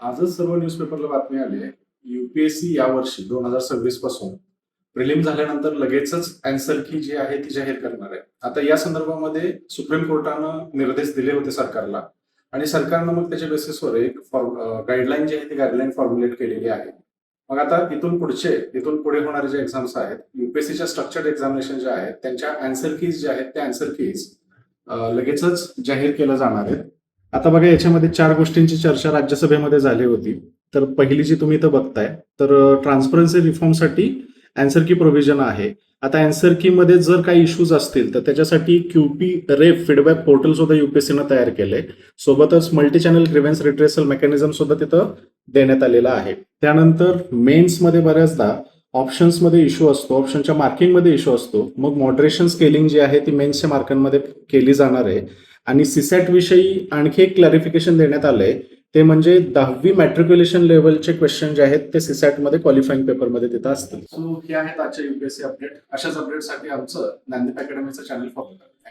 आजच सर्व न्यूजपेपरला बातमी आली आहे. युपीएससी यावर्षी 2026 पासून प्रिलिम झाल्यानंतर लगेचच अँसर की जी आहे ती जाहीर करणार आहे. आता या संदर्भामध्ये सुप्रीम कोर्टानं निर्देश दिले होते सरकारला आणि सरकारनं मग त्याच्या बेसिसवर एक गाईडलाईन जी आहे ती गाईडलाईन फॉर्म्युलेट केलेली आहे. मग आता इथून पुढे होणारे जे एक्झाम्स आहेत, युपीएससीच्या स्ट्रक्चर्ड एक्झामिनेशन जे आहेत त्यांच्या अँसर कीज जे आहेत त्या अँसर कीज लगेचच जाहीर केल्या जाणार आहेत. आता बघा, याच्यामध्ये 4 गोष्टींची चर्चा राज्यसभेमध्ये झाली होती. तर पहिली जी तुम्ही इथं बघताय, तर ट्रान्सपरन्सी रिफॉर्मसाठी अँसर की प्रोव्हिजन आहे. आता अँसर की मध्ये जर काही इश्यूज असतील तर त्याच्यासाठी क्यूपी रेफ फीडबॅक पोर्टल सुद्धा युपीएससीनं तयार केलंय. सोबतच multi channel grievance redressal mechanism सुद्धा तिथं देण्यात आलेला आहे. त्यानंतर मेन्समध्ये बऱ्याचदा ऑप्शन्समध्ये इश्यू असतो, ऑप्शनच्या मार्किंगमध्ये इश्यू असतो. मग मॉडरेशन स्केलिंग जी आहे ती मेन्सच्या मार्कांमध्ये केली जाणार आहे. आणि सीसॅट विषयी आणखी एक क्लॅरिफिकेशन देण्यात आलंय, ते म्हणजे 10वी मॅट्रिक्युलेशन लेवलचे क्वेश्चन जे आहेत ते सीसॅट मध्ये क्वालिफाईंग पेपरमध्ये तिथं असतील. सो हे आहेत आजच्या युपीएससी अपडेट. अशाच अपडेटसाठी आमचं ज्ञानदीप अकॅडमीचं चॅनल फॉलो करा.